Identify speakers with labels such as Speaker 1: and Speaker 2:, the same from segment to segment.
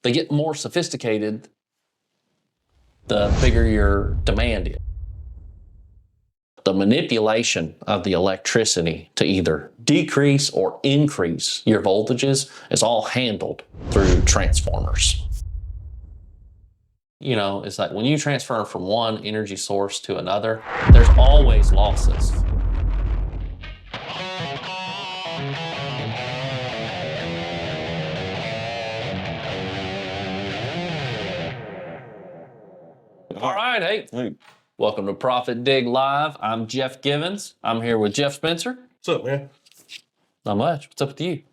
Speaker 1: they get more sophisticated the bigger your demand is. The manipulation of the electricity to either decrease or increase your voltages is all handled through transformers. You know, it's like when you transfer from one energy source to another, there's always losses. All right, hey. Welcome to ProfitDig Live. I'm Jeff Givens. I'm here with Jeff Spencer.
Speaker 2: What's up, man?
Speaker 1: Not much. What's up with you?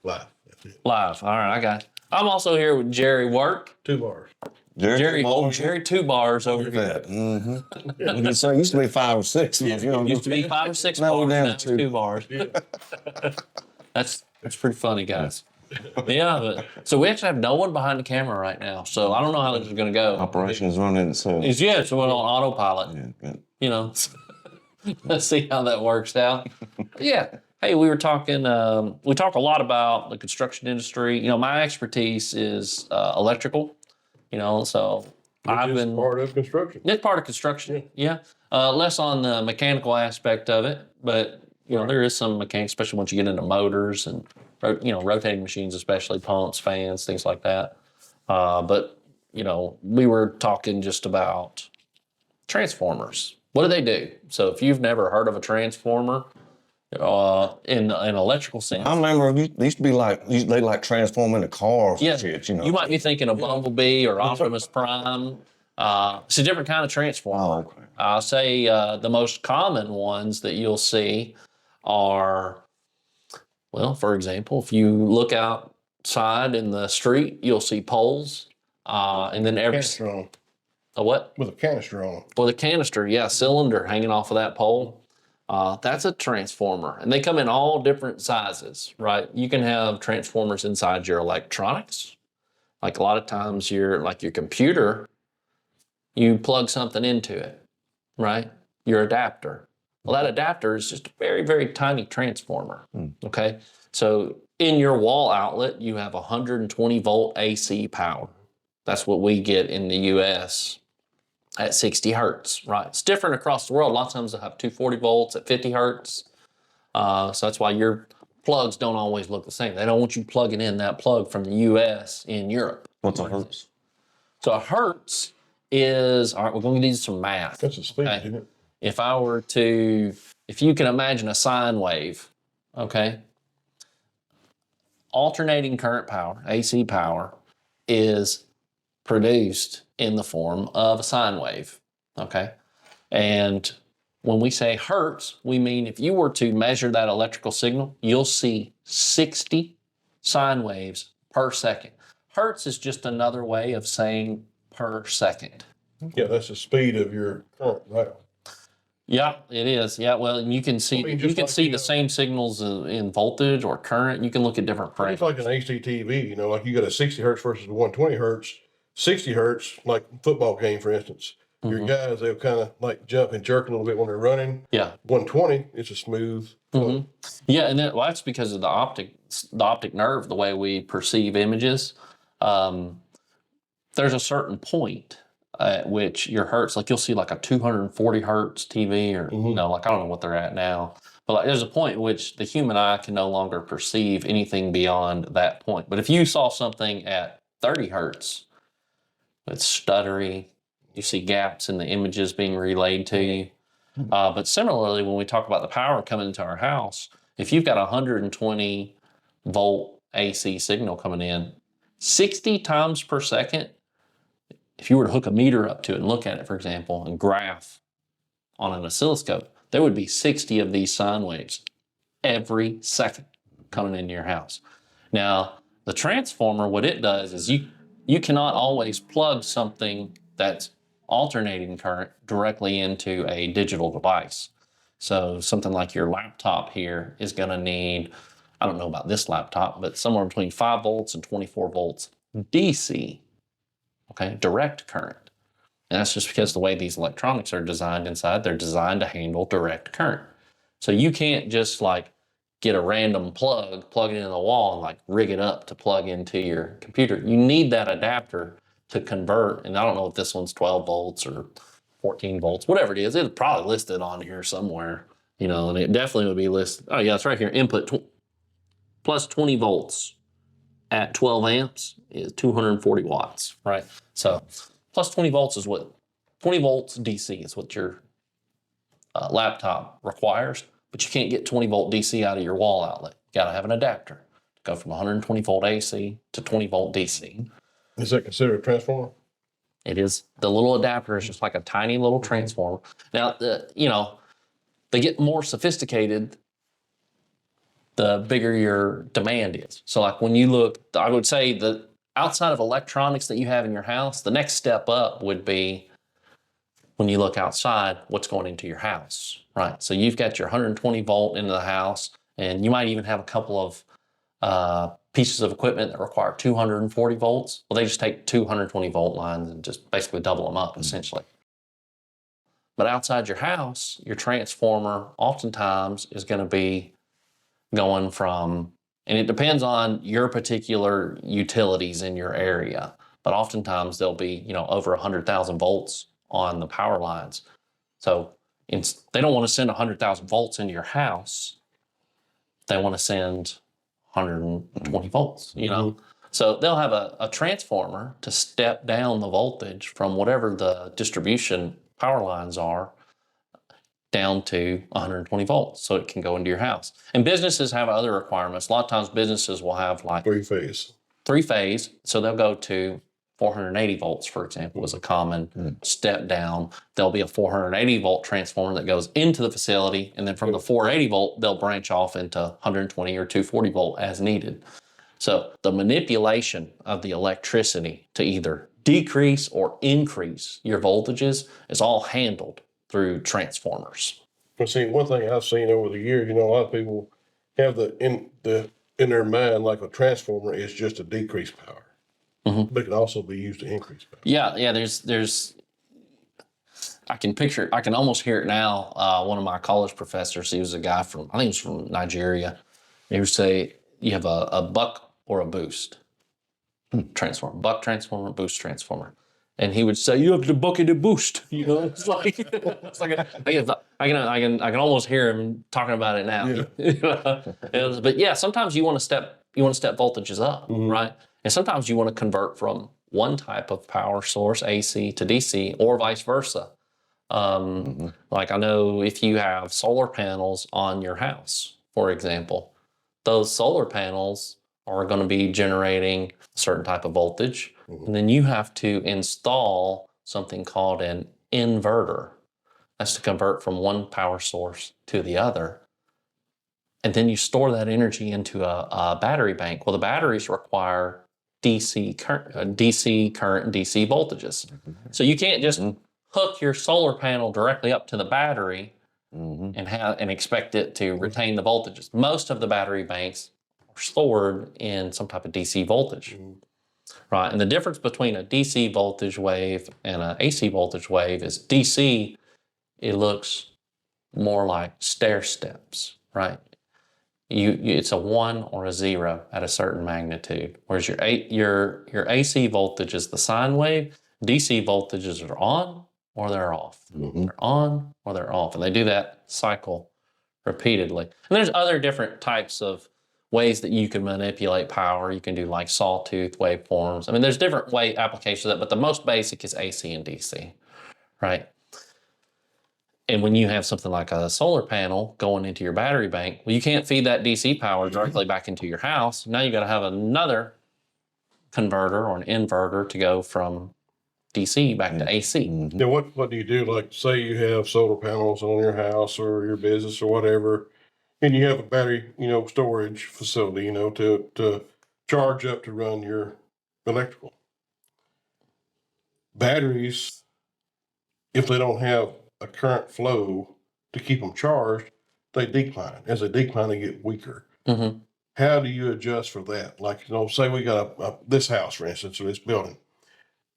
Speaker 2: Live. That's it.
Speaker 1: Live. All right, I got it. I'm also here with Jerry Work.
Speaker 2: 2 bars.
Speaker 1: Jerry 2 bars over here.
Speaker 3: Mm-hmm. So it used to be 5 or 6.
Speaker 1: It used to be 5 or 6
Speaker 3: Now
Speaker 1: bars.
Speaker 3: we're down
Speaker 1: Now
Speaker 3: to
Speaker 1: it's
Speaker 3: 2.
Speaker 1: 2 bars. That's pretty funny, guys. Yeah, but so we actually have no one behind the camera right now. So I don't know how this is going to go.
Speaker 3: Operation is running itself.
Speaker 1: So we're on autopilot.
Speaker 3: Yeah.
Speaker 1: You know, let's see how that works out. Yeah. Hey, we were talking, we talk a lot about the construction industry. You know, my expertise is electrical, you know, so I've been
Speaker 2: part of construction.
Speaker 1: It's part of construction, yeah. Less on the mechanical aspect of it, but, you know, there is some mechanics, especially once you get into motors and, you know, rotating machines, especially pumps, fans, things like that. But, you know, we were talking just about transformers. What do they do? So if you've never heard of a transformer, in an electrical sense.
Speaker 3: I remember they used to be like, they like transform into cars and shit, you know.
Speaker 1: You might be thinking of Bumblebee or Optimus Prime. It's a different kind of transformer.
Speaker 3: Oh, okay.
Speaker 1: I'll say the most common ones that you'll see are, well, for example, if you look outside in the street, you'll see poles. And then
Speaker 2: Canister on.
Speaker 1: A what?
Speaker 2: With a canister on.
Speaker 1: With a canister, yeah, cylinder hanging off of that pole. That's a transformer, and they come in all different sizes, right? You can have transformers inside your electronics. Like a lot of times your computer, you plug something into it, right? Your adapter. Well, that adapter is just a very, very tiny transformer, okay? So in your wall outlet, you have 120 volt AC power. That's what we get in the US at 60 hertz, right? It's different across the world. A lot of times they'll have 240 volts at 50 hertz. So that's why your plugs don't always look the same. They don't want you plugging in that plug from the US in Europe.
Speaker 3: What's a hertz?
Speaker 1: So a hertz is, all right, we're going to need some math.
Speaker 2: That's a speed,
Speaker 1: Okay.
Speaker 2: isn't it?
Speaker 1: If you can imagine a sine wave, okay? Alternating current power, AC power, is produced in the form of a sine wave, okay? And when we say hertz, we mean if you were to measure that electrical signal, you'll see 60 sine waves per second. Hertz is just another way of saying per second.
Speaker 2: Yeah, that's the speed of your current now.
Speaker 1: Yeah, it is. Yeah, well, and you can see the same signals in voltage or current. You can look at different
Speaker 2: It's
Speaker 1: parameters.
Speaker 2: like an ACTV, you know, like you got a 60 hertz versus a 120 hertz. 60 hertz, like football game, for instance. Your guys, they'll kind of like jump and jerk a little bit when they're running.
Speaker 1: Yeah.
Speaker 2: 120, it's a smooth.
Speaker 1: Yeah, and that's because of the optic nerve, the way we perceive images. There's a certain point at which your hertz, like you'll see like a 240 hertz TV, or you know, like I don't know what they're at now, but like there's a point at which the human eye can no longer perceive anything beyond that point. But if you saw something at 30 hertz, it's stuttery. You see gaps in the images being relayed to you. But similarly, when we talk about the power coming into our house, if you've got a 120 volt AC signal coming in, 60 times per second, if you were to hook a meter up to it and look at it, for example, and graph on an oscilloscope, there would be 60 of these sine waves every second coming into your house. Now, the transformer, what it does is you cannot always plug something that's alternating current directly into a digital device. So something like your laptop here is going to need, I don't know about this laptop, but somewhere between 5 volts and 24 volts DC, okay, direct current. And that's just because the way these electronics are designed inside, they're designed to handle direct current. So you can't just like get a random plug it into the wall and like rig it up to plug into your computer. You need that adapter to convert. And I don't know if this one's 12 volts or 14 volts, whatever it is. It's probably listed on here somewhere, you know, and it definitely would be listed. Oh yeah, it's right here. Input plus 20 volts at 12 amps is 240 watts, right? So plus 20 volts is what 20 volts DC is what your laptop requires, but you can't get 20 volt DC out of your wall outlet. You got to have an adapter to go from 120 volt AC to 20 volt DC.
Speaker 2: Is that considered a transformer?
Speaker 1: It is. The little adapter is just like a tiny little transformer. Now, you know, they get more sophisticated the bigger your demand is. So like when you look, I would say that outside of electronics that you have in your house, the next step up would be when you look outside, what's going into your house, right? So you've got your 120 volt into the house, and you might even have a couple of pieces of equipment that require 240 volts. Well, they just take 220 volt lines and just basically double them up essentially. But outside your house, your transformer oftentimes is going to be going from, and it depends on your particular utilities in your area, but oftentimes they'll be, you know, over 100,000 volts on the power lines. So they don't want to send 100,000 volts into your house. They want to send 120 volts, you know? So they'll have a transformer to step down the voltage from whatever the distribution power lines are down to 120 volts so it can go into your house. And businesses have other requirements. A lot of times businesses will have like
Speaker 2: Three phase.
Speaker 1: So they'll go to 480 volts, for example, is a common step down. There'll be a 480 volt transformer that goes into the facility, and then from the 480 volt, they'll branch off into 120 or 240 volt as needed. So the manipulation of the electricity to either decrease or increase your voltages is all handled through transformers.
Speaker 2: Well, see, one thing I've seen over the years, you know, a lot of people have in their mind like a transformer is just a decreased power, but it can also be used to increase power.
Speaker 1: Yeah. There's. I can almost hear it now. One of my college professors, he was a guy from, I think he was from Nigeria. He would say you have a buck or a boost transformer, buck transformer, boost transformer. And he would say, "You have the bucket to boost." You know, it's like I can almost hear him talking about it now. Yeah. But yeah, sometimes you want to step voltages up, right? And sometimes you want to convert from one type of power source, AC to DC, or vice versa. Like I know if you have solar panels on your house, for example, those solar panels are going to be generating a certain type of voltage. And then you have to install something called an inverter. That's to convert from one power source to the other. And then you store that energy into a battery bank. Well, the batteries require DC current, and DC voltages. So you can't just hook your solar panel directly up to the battery and expect it to retain the voltages. Most of the battery banks are stored in some type of DC voltage. Right, and the difference between a DC voltage wave and an AC voltage wave is DC, it looks more like stair steps, right? It's a 1 or a 0 at a certain magnitude, whereas your AC voltage is the sine wave. DC voltages are on or they're off. They're on or they're off, and they do that cycle repeatedly. And there's other different types of ways that you can manipulate power. You can do like sawtooth waveforms. I mean, there's different applications of that, but the most basic is AC and DC, right? And when you have something like a solar panel going into your battery bank, well, you can't feed that DC power directly back into your house. Now you got to have another converter or an inverter to go from DC back to AC.
Speaker 2: Now, what do you do? Like, say you have solar panels on your house or your business or whatever, and you have a battery, you know, storage facility, you know, to charge up to run your electrical. Batteries, if they don't have a current flow to keep them charged, they decline. As they decline, they get weaker. How do you adjust for that? Like, you know, say we got this house, for instance, or this building.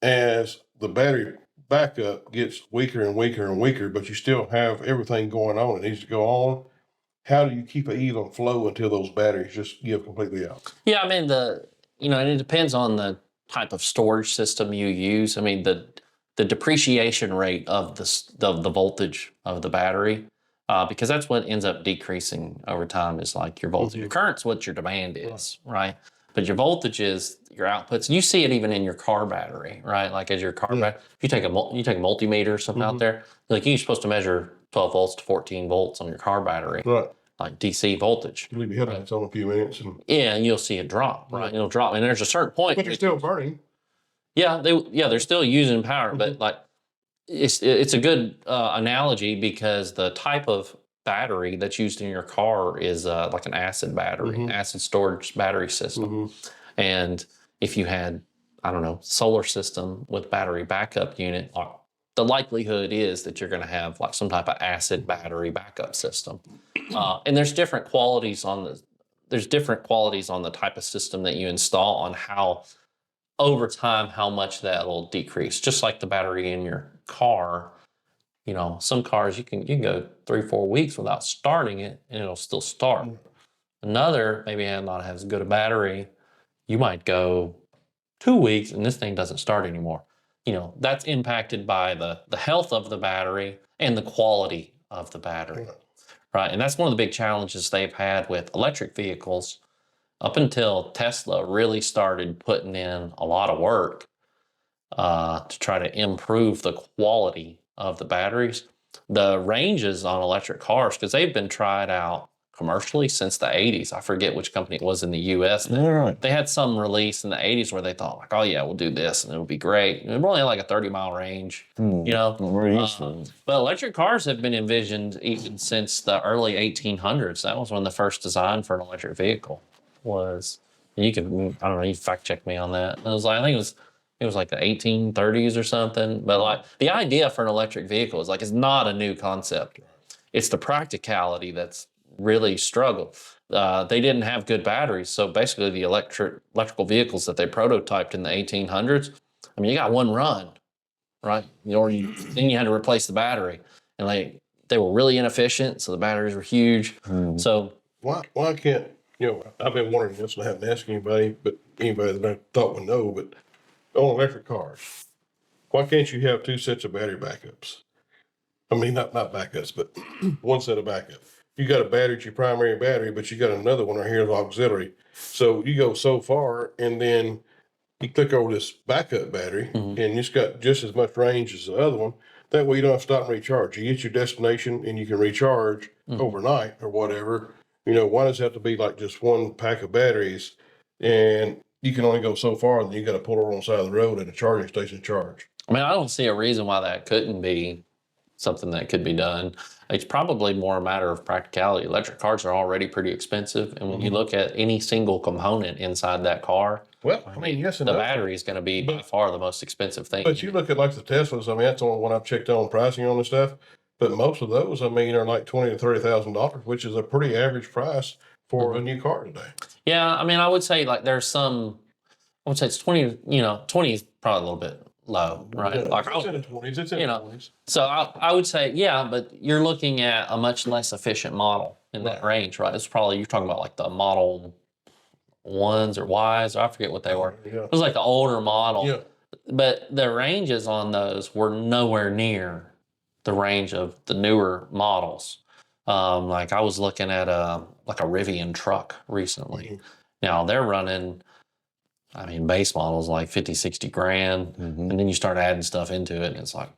Speaker 2: As the battery backup gets weaker and weaker and weaker, but you still have everything going on. It needs to go on. how do you keep an even flow until those batteries just give completely out?
Speaker 1: Yeah, I mean and it depends on the type of storage system you use. I mean the depreciation rate of the voltage of the battery, because that's what ends up decreasing over time is like your voltage. Your current's what your demand is, right? But your voltage is your outputs. And you see it even in your car battery, right? Like as your car battery, if you take a multimeter or something out there, like you're supposed to measure 12 volts to 14 volts on your car battery,
Speaker 2: Right.
Speaker 1: like DC voltage.
Speaker 2: You leave your headlights on a few minutes, and
Speaker 1: And you'll see it drop, right? It'll drop, and there's a certain point.
Speaker 2: but you're still burning.
Speaker 1: They're still using power, but like it's a good analogy because the type of battery that's used in your car is like an acid battery, acid storage battery system. And if you had, I don't know, solar system with battery backup unit, the likelihood is that you're going to have like some type of acid battery backup system. And there's different qualities on the type of system that you install on how over time how much that will decrease. Just like the battery in your car, some cars you can go 3-4 weeks without starting it and it'll still start. Another maybe not has as good a battery, you might go 2 weeks and this thing doesn't start anymore. That's impacted by the health of the battery and the quality of the battery. Right. And that's one of the big challenges they've had with electric vehicles up until Tesla really started putting in a lot of work to try to improve the quality of the batteries. The ranges on electric cars, because they've been tried out commercially since the 80s. I forget which company it was in the US. They had some release in the 80s where they thought like, oh yeah, we'll do this and it'll be great. And it only had like a 30-mile range,
Speaker 3: Very useful.
Speaker 1: But electric cars have been envisioned even since the early 1800s. That was when the first design for an electric vehicle was. You can, I don't know, you fact check me on that. It was like, I think it was like the 1830s or something. But like the idea for an electric vehicle is like, it's not a new concept. It's the practicality that's really struggled. They didn't have good batteries. So basically the electrical vehicles that they prototyped in the 1800s, I mean, you got one run, right? Then you had to replace the battery. And they were really inefficient. So the batteries were huge. So
Speaker 2: why can't, I've been wondering this and I haven't asked anybody, but anybody that I thought would know, but on electric cars, why can't you have 2 sets of battery backups? I mean, not backups, but one set of backup. You got a battery, it's your primary battery, but you got another one right here, the auxiliary. So you go so far, and then you click over this backup battery, and it's got just as much range as the other one. That way you don't have to stop and recharge. You get your destination, and you can recharge overnight or whatever. Why does it have to be like just one pack of batteries, and you can only go so far, and then you got to pull over on the side of the road at a charging station to charge?
Speaker 1: I mean, I don't see a reason why that couldn't be something that could be done. It's probably more a matter of practicality. Electric cars are already pretty expensive. And when you look at any single component inside that car,
Speaker 2: well, I mean, yes and
Speaker 1: the
Speaker 2: no.
Speaker 1: battery is going to be by far the most expensive thing.
Speaker 2: But you look at like the Teslas, I mean, that's the only one I've checked on pricing on this stuff. But most of those, I mean, are like $20,000 to $30,000, which is a pretty average price for a new car today.
Speaker 1: Yeah, I mean, I would say like there's some, I would say it's 20, 20 is probably a little bit low, right?
Speaker 2: Yeah,
Speaker 1: Like,
Speaker 2: it's in the 20s. It's in the 20s.
Speaker 1: so I would say, yeah, but you're looking at a much less efficient model in that range, right? It's probably, you're talking about like the Model 1s or Ys, or I forget what they were.
Speaker 2: Yeah.
Speaker 1: It was like the older model.
Speaker 2: Yeah.
Speaker 1: But the ranges on those were nowhere near the range of the newer models. Like I was looking at a Rivian truck recently. Now they're running, I mean, base models like 50, 60 grand. And then you start adding stuff into it and it's like,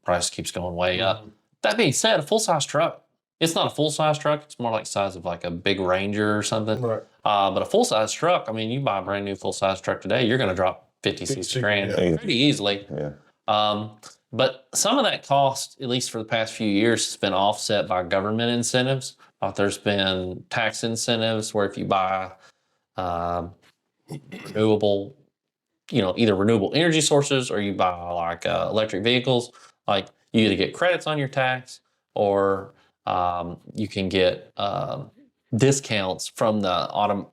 Speaker 1: price keeps going way up. That being said, a full-size truck, it's not a full-size truck. It's more like the size of like a big Ranger or something.
Speaker 2: Right.
Speaker 1: But a full-size truck, I mean, you buy a brand new full-size truck today, you're going to drop 50, 60 grand pretty easily.
Speaker 3: Yeah.
Speaker 1: But some of that cost, at least for the past few years, has been offset by government incentives. There's been tax incentives where if you buy renewable, either renewable energy sources or you buy like electric vehicles, like you either get credits on your tax or you can get discounts from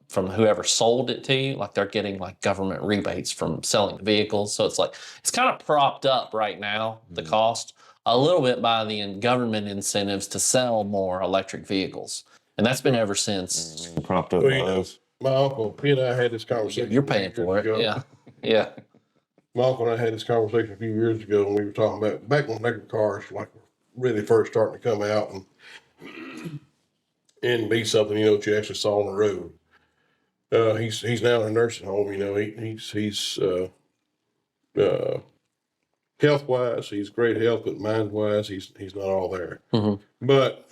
Speaker 1: from whoever sold it to you. Like they're getting like government rebates from selling the vehicles. So it's like, it's kind of propped up right now, the cost, a little bit by the government incentives to sell more electric vehicles. And that's been ever since.
Speaker 3: Propped up.
Speaker 2: Well, you know, my uncle, he and I had this conversation.
Speaker 1: You're paying for it.
Speaker 2: years ago.
Speaker 1: Yeah. Yeah.
Speaker 2: My uncle and I had this conversation a few years ago, and we were talking about back when electric cars like were really first starting to come out and be something, you know, that you actually saw on the road. He's now in a nursing home. You know, he's health wise, he's great health, but mind wise, he's not all there. But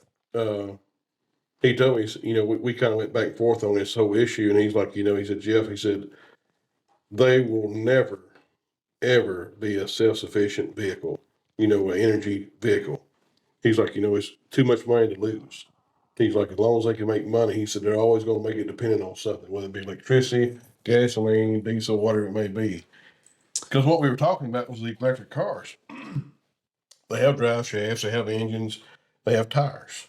Speaker 2: he told me, you know, we kind of went back and forth on this whole issue, and he's like, you know, he said, Jeff, he said, they will never, ever be a self-sufficient vehicle, you know, an energy vehicle. He's like, you know, it's too much money to lose. He's like, as long as they can make money, he said, they're always going to make it dependent on something, whether it be electricity, gasoline, diesel, whatever it may be. Because what we were talking about was the electric cars. They have drive shafts, they have engines, they have tires.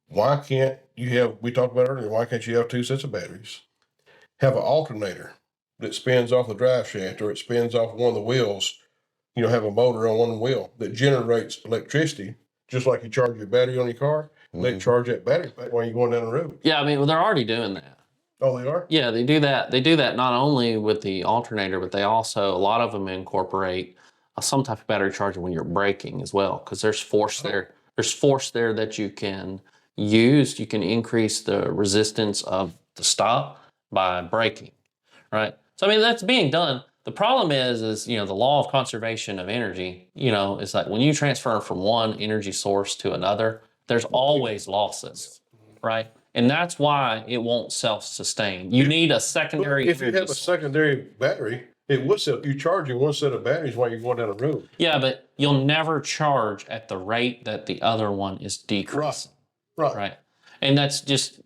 Speaker 2: Why can't you have, we talked about earlier, why can't you have two sets of batteries? Have an alternator that spins off the drive shaft, or it spins off one of the wheels, you know, have a motor on one wheel that generates electricity, just like you charge your battery on your car. Let it charge that battery back while you're going down the road.
Speaker 1: Yeah. I mean, well, they're already doing that.
Speaker 2: Oh, they are?
Speaker 1: Yeah, they do that. They do that not only with the alternator, but they also, a lot of them incorporate some type of battery charger when you're braking as well, because there's force there. There's force there that you can use. You can increase the resistance of the stop by braking, right? So, I mean, that's being done. The problem is, you know, the law of conservation of energy, you know, is like when you transfer from one energy source to another, there's always losses, right? And that's why it won't self-sustain. You need a secondary.
Speaker 2: If you have a secondary battery, it would you're charging one set of batteries while you're going down the road.
Speaker 1: Yeah, but you'll never charge at the rate that the other one is decreasing. Right. And that's just,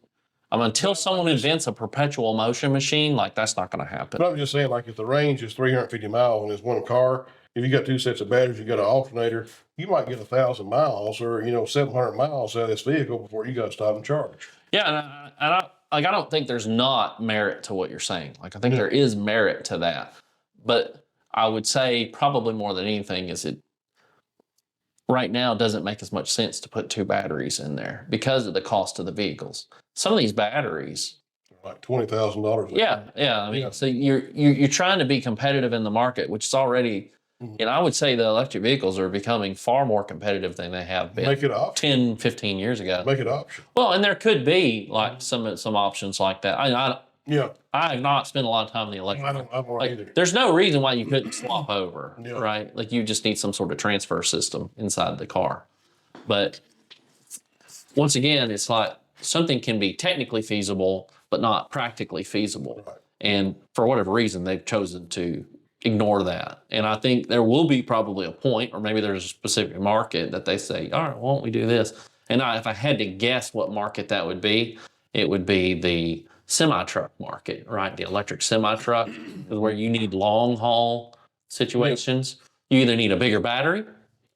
Speaker 1: until someone invents a perpetual motion machine, like that's not going to happen.
Speaker 2: But I'm just saying, like, if the range is 350 miles and there's one car, if you got two sets of batteries, you got an alternator, you might get 1,000 miles or, you know, 700 miles out of this vehicle before you got to stop and charge.
Speaker 1: Yeah, and I don't think there's not merit to what you're saying. Like, I think there is merit to that. But I would say probably more than anything is it right now doesn't make as much sense to put two batteries in there because of the cost of the vehicles. Some of these batteries,
Speaker 2: like $20,000.
Speaker 1: Yeah. I mean, so you're trying to be competitive in the market, which is already, and I would say the electric vehicles are becoming far more competitive than they have been.
Speaker 2: Make it optional.
Speaker 1: 10, 15 years ago.
Speaker 2: Make it optional.
Speaker 1: Well, and there could be like some options like that. I have not spent a lot of time in the electric.
Speaker 2: I don't either.
Speaker 1: There's no reason why you couldn't swap over,
Speaker 2: Yeah.
Speaker 1: right? Like you just need some sort of transfer system inside the car. But once again, it's like something can be technically feasible, but not practically feasible.
Speaker 2: Right.
Speaker 1: And for whatever reason, they've chosen to ignore that. And I think there will be probably a point, or maybe there's a specific market that they say, all right, why don't we do this? And if I had to guess what market that would be, it would be the semi-truck market, right? The electric semi-truck is where you need long haul situations. You either need a bigger battery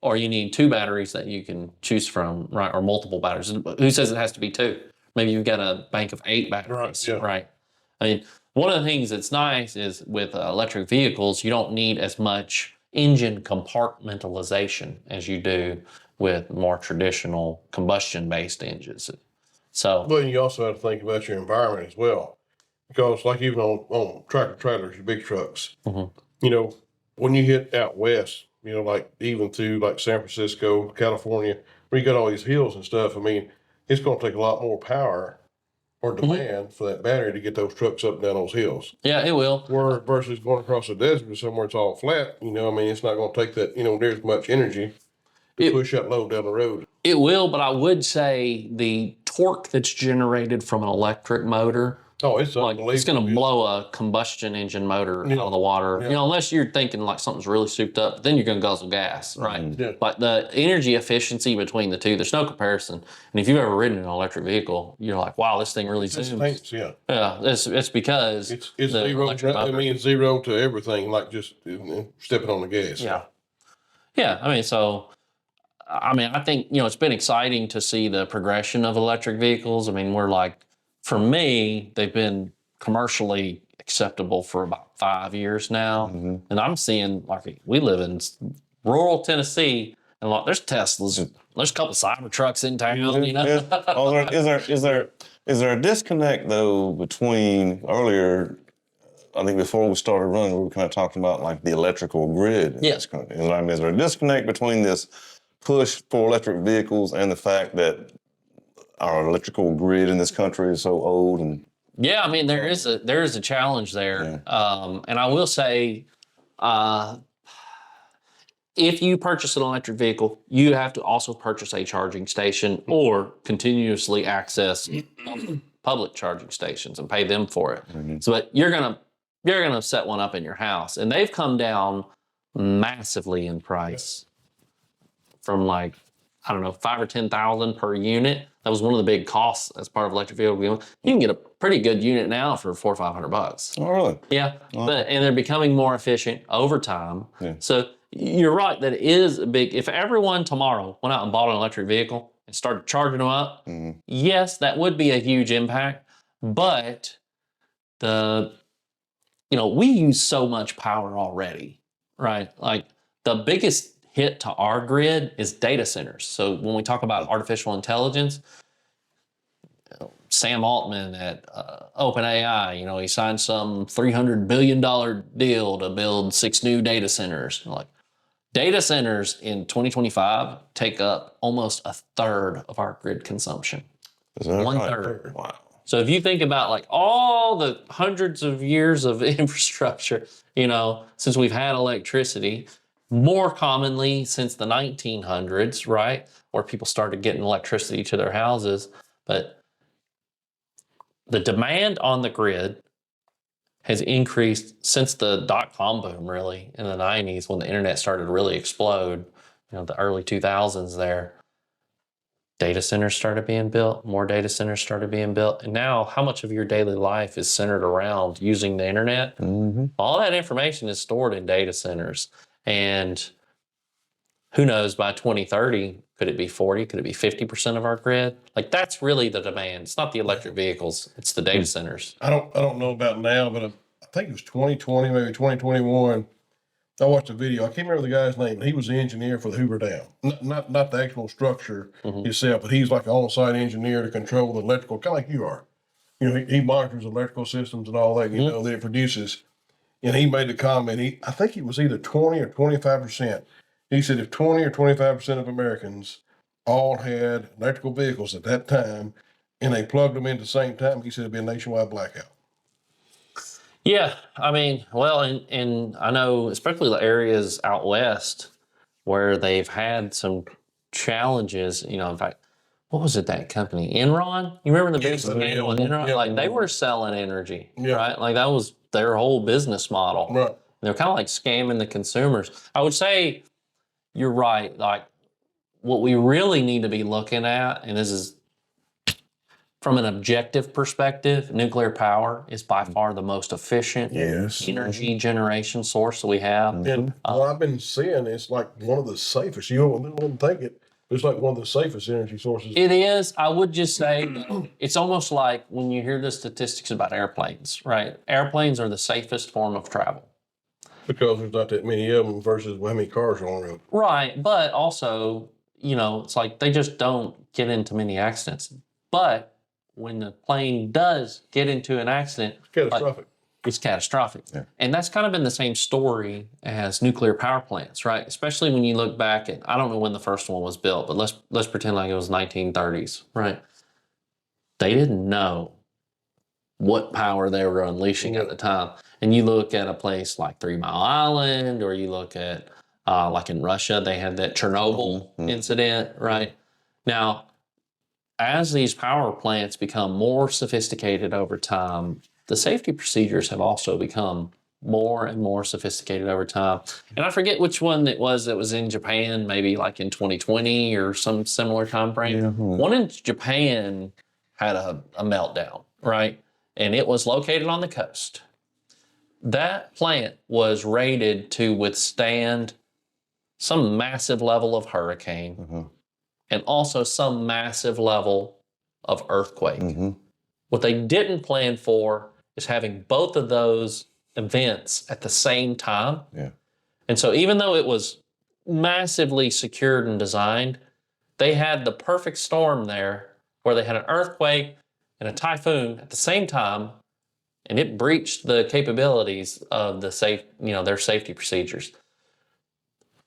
Speaker 1: or you need two batteries that you can choose from, right? Or multiple batteries. Who says it has to be two? Maybe you've got a bank of 8 batteries, right? I mean, one of the things that's nice is with electric vehicles, you don't need as much engine compartmentalization as you do with more traditional combustion-based engines. So,
Speaker 2: But you also have to think about your environment as well. Because like even on tractor trailers, your big trucks, you know, when you hit out west, you know, like even through like San Francisco, California, where you got all these hills and stuff, I mean, it's going to take a lot more power or demand for that battery to get those trucks up and down those hills.
Speaker 1: yeah, it will.
Speaker 2: Where versus going across the desert or somewhere it's all flat, you know, I mean, it's not going to take that, you know, there's much energy to push that load down the road.
Speaker 1: It will, but I would say the torque that's generated from an electric motor,
Speaker 2: Oh, it's
Speaker 1: like
Speaker 2: unbelievable.
Speaker 1: it's going to blow a combustion engine motor out of the water.
Speaker 2: Yeah.
Speaker 1: You know, unless you're thinking like something's really souped up, then you're going to guzzle gas, right?
Speaker 2: Yeah.
Speaker 1: But the energy efficiency between the two, there's no comparison. And if you've ever ridden an electric vehicle, you're like, wow, this thing really
Speaker 2: It's
Speaker 1: zooms.
Speaker 2: tanks, yeah.
Speaker 1: Yeah, it's because
Speaker 2: It's
Speaker 1: the
Speaker 2: zero.
Speaker 1: electric
Speaker 2: I
Speaker 1: motor.
Speaker 2: mean, it's zero to everything, like just stepping on the gas.
Speaker 1: Yeah. I mean, so, I think, you know, it's been exciting to see the progression of electric vehicles. I mean, we're like, for me, they've been commercially acceptable for about 5 years now. And I'm seeing, like, we live in rural Tennessee, And like, there's Teslas. There's a couple Cybertrucks in town, you know?
Speaker 3: Is there a disconnect though between earlier? I think before we started running, we were kind of talking about like the electrical grid.
Speaker 1: Yes.
Speaker 3: I mean, is there a disconnect between this push for electric vehicles and the fact that our electrical grid in this country is so old? And
Speaker 1: Yeah, I mean, there is a challenge there. And I will say, if you purchase an electric vehicle, you have to also purchase a charging station or continuously access public charging stations and pay them for it. So, but you're gonna set one up in your house, and they've come down massively in price from like, I don't know, 5,000 or 10,000 per unit. That was one of the big costs as part of electric vehicle. You can get a pretty good unit now for $400 or $500.
Speaker 3: Oh, really?
Speaker 1: Yeah, and they're becoming more efficient over time. Yeah. So you're right that it is a big. If everyone tomorrow went out and bought an electric vehicle and started charging them up, yes, that would be a huge impact. But we use so much power already, right? Like the biggest hit to our grid is data centers. So when we talk about artificial intelligence, Sam Altman at OpenAI, he signed some $300 billion deal to build 6 new data centers. Like data centers in 2025 take up almost a third of our grid consumption.
Speaker 3: Is that
Speaker 1: One
Speaker 3: right?
Speaker 1: third.
Speaker 3: Wow.
Speaker 1: So if you think about like all the hundreds of years of infrastructure, since we've had electricity, more commonly since the 1900s, right? Where people started getting electricity to their houses. But the demand on the grid has increased since the dot-com boom, really, in the 90s when the internet started to really explode, the early 2000s there. Data centers started being built, more data centers started being built. And now how much of your daily life is centered around using the internet? All that information is stored in data centers. And who knows, by 2030, could it be 40? Could it be 50% of our grid? Like that's really the demand. It's not the electric vehicles, it's the data centers.
Speaker 2: I don't know about now, but I think it was 2020, maybe 2021. I watched a video. I can't remember the guy's name. He was the engineer for the Hoover Dam, not the actual structure itself, but he's like an on-site engineer to control the electrical, kind of like you are. He monitors electrical systems and all that. That it produces. And he made the comment. I think it was either 20 or 25%. He said if 20 or 25% of Americans all had electrical vehicles at that time, and they plugged them in at the same time, he said it'd be a nationwide blackout.
Speaker 1: Yeah, I mean, well, and I know, especially the areas out west where they've had some challenges, in fact, what was it, that company? Enron? You remember the big scandal with Enron?
Speaker 2: Yeah.
Speaker 1: Like, they were selling energy, right? Like, that was their whole business model.
Speaker 2: Right.
Speaker 1: They're kind of like scamming the consumers. I would say you're right. Like, what we really need to be looking at, and this is from an objective perspective, nuclear power is by far the most efficient energy generation source that we have.
Speaker 2: And what I've been seeing is like one of the safest. You wouldn't think it. It's like one of the safest energy sources.
Speaker 1: It is. I would just say it's almost like when you hear the statistics about airplanes, right? Airplanes are the safest form of travel.
Speaker 2: Because there's not that many of them versus how many cars are on the road.
Speaker 1: Right. But also, it's like they just don't get into many accidents. But when the plane does get into an accident,
Speaker 2: It's catastrophic.
Speaker 1: It's catastrophic. Yeah. And that's kind of been the same story as nuclear power plants, right? Especially when you look back at, I don't know when the first one was built, but let's pretend like it was 1930s, right? They didn't know what power they were unleashing at the time. And you look at a place like 3 Mile Island, or you look at, like in Russia, they had that Chernobyl incident, right? Now, as these power plants become more sophisticated over time, the safety procedures have also become more and more sophisticated over time. And I forget which one it was that was in Japan, maybe like in 2020 or some similar time frame. Yeah. One in Japan had a meltdown, right? And it was located on the coast. That plant was rated to withstand some massive level of hurricane and also some massive level of earthquake. What they didn't plan for is having both of those events at the same time. Yeah. And so even though it was massively secured and designed. They had the perfect storm there where they had an earthquake and a typhoon at the same time, and it breached the capabilities of their safety procedures.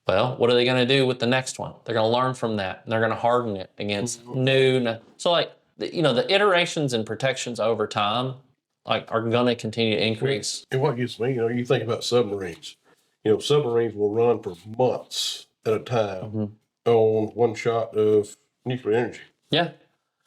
Speaker 1: Well, what are they going to do with the next one? They're going to learn from that, and they're going to harden it against new. So, like, the iterations and protections over time, like, are going to continue to increase.
Speaker 2: And what gets me, you think about submarines. Submarines will run for months at a time on one shot of nuclear energy.
Speaker 1: Yeah.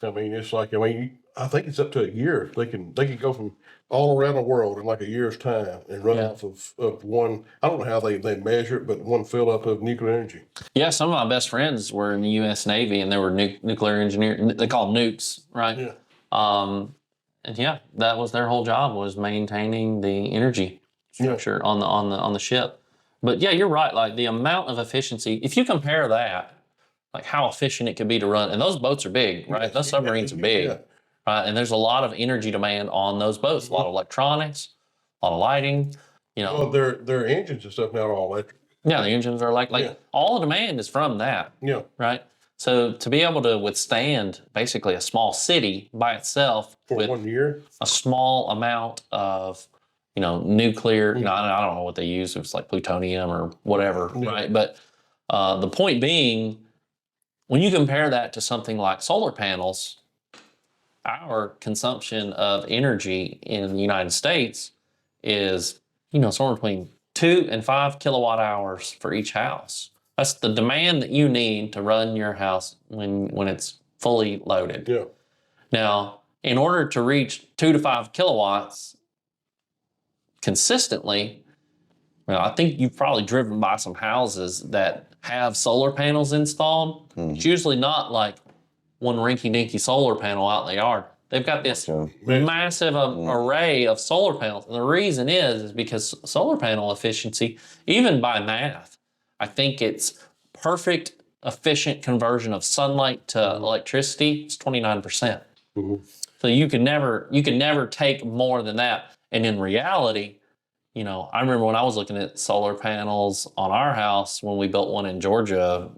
Speaker 2: I mean, it's like, I think it's up to a year. They can go from all around the world in like a year's time and run off of one. I don't know how they measure it, but one fill up of nuclear energy.
Speaker 1: Yeah, some of my best friends were in the U.S. Navy, and they were nuclear engineers. They call them nukes, right?
Speaker 2: Yeah.
Speaker 1: And yeah, that was their whole job, was maintaining the energy structure on the ship. But yeah, you're right. Like, the amount of efficiency, if you compare that, like how efficient it could be to run, and those boats are big, right? Those submarines are big, right? And there's a lot of energy demand on those boats, a lot of electronics, a lot of lighting,
Speaker 2: Well, their engines and stuff now are all electric.
Speaker 1: Yeah, the engines are like all the demand is from that.
Speaker 2: Yeah.
Speaker 1: Right. So to be able to withstand basically a small city by itself
Speaker 2: For 1 year,
Speaker 1: a small amount of, nuclear, I don't know what they use. It was like plutonium or whatever, right? But the point being, when you compare that to something like solar panels, our consumption of energy in the United States is, somewhere between 2 and 5 kilowatt hours for each house. That's the demand that you need to run your house when it's fully loaded.
Speaker 2: Yeah.
Speaker 1: Now, in order to reach 2 to 5 kilowatts consistently, I think you've probably driven by some houses that have solar panels installed. It's usually not like one rinky-dinky solar panel out in the yard. They've got this massive array of solar panels. And the reason is because solar panel efficiency, even by math, I think it's perfect, efficient conversion of sunlight to electricity. It's 29%. So you could never take more than that. And in reality, I remember when I was looking at solar panels on our house when we built one in Georgia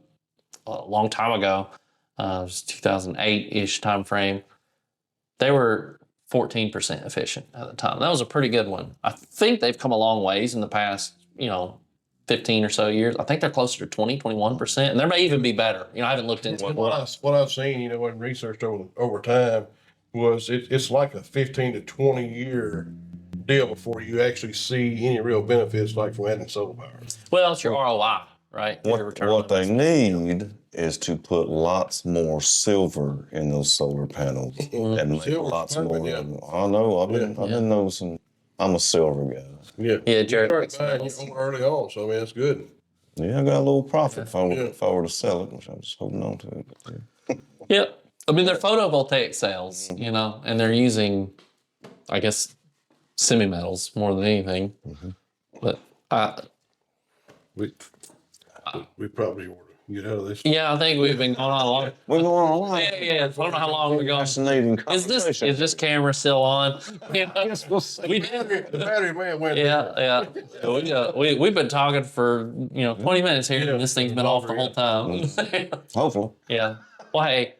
Speaker 1: a long time ago, it was 2008-ish time frame. They were 14% efficient at the time. That was a pretty good one. I think they've come a long ways in the past, 15 or so years. I think they're closer to 20, 21%, and there may even be better. I haven't looked into it.
Speaker 2: What I've seen, and researched over time, was it's like a 15 to 20 year deal before you actually see any real benefits, like from adding solar power.
Speaker 1: Well, it's your ROI, right?
Speaker 3: What they need is to put lots more silver in those solar panels and make lots more. I know. I've been noticing. I'm a silver guy.
Speaker 1: Yeah, Jared.
Speaker 2: Early on, so that's good.
Speaker 3: Yeah, I got a little profit if I were to sell it, which I'm just holding on to it.
Speaker 1: Yep. I mean, they're photovoltaic cells, and they're using, I guess, semi-metals more than anything. But
Speaker 2: we probably ought to get out of this.
Speaker 1: Yeah, I think we've been going on a long.
Speaker 3: We're going on a lot.
Speaker 1: Yeah. I don't know how long we're going.
Speaker 3: Fascinating
Speaker 1: Is
Speaker 3: conversation.
Speaker 1: this camera still on?
Speaker 2: Yes, we'll see. The battery man went.
Speaker 1: Yeah. We've been talking for 20 minutes here, and this thing's been off the whole time.
Speaker 3: Hopefully.
Speaker 1: Yeah. Well, hey,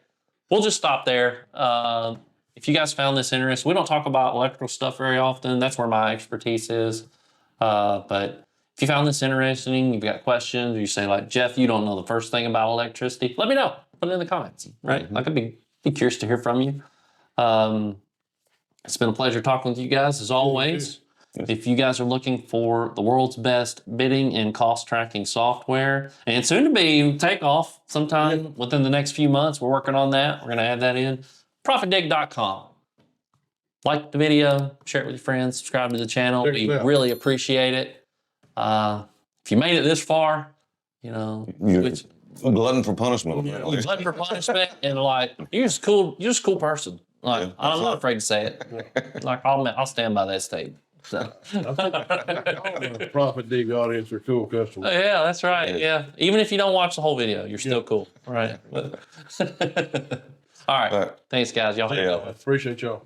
Speaker 1: we'll just stop there. If you guys found this interesting, we don't talk about electrical stuff very often. That's where my expertise is. But if you found this interesting, you've got questions, or you say, like, Jeff, you don't know the first thing about electricity, let me know. Put it in the comments, right? I could be curious to hear from you. It's been a pleasure talking with you guys, as always. If you guys are looking for the world's best bidding and cost tracking software, and soon to be takeoff sometime within the next few months, we're working on that. We're going to add that in. ProfitDig.com. Like the video, share it with your friends, subscribe to the channel. We really appreciate it. If you made it this far,
Speaker 3: you're glutton for punishment.
Speaker 1: You're glutton for punishment, and you're just cool. You're just a cool person. I'm not afraid to say it. I'll stand by that statement. So.
Speaker 2: ProfitDig audience are cool customers.
Speaker 1: Yeah, that's right. Yeah, even if you don't watch the whole video, you're still cool. Right. All right. Thanks, guys. Y'all.
Speaker 2: Appreciate y'all.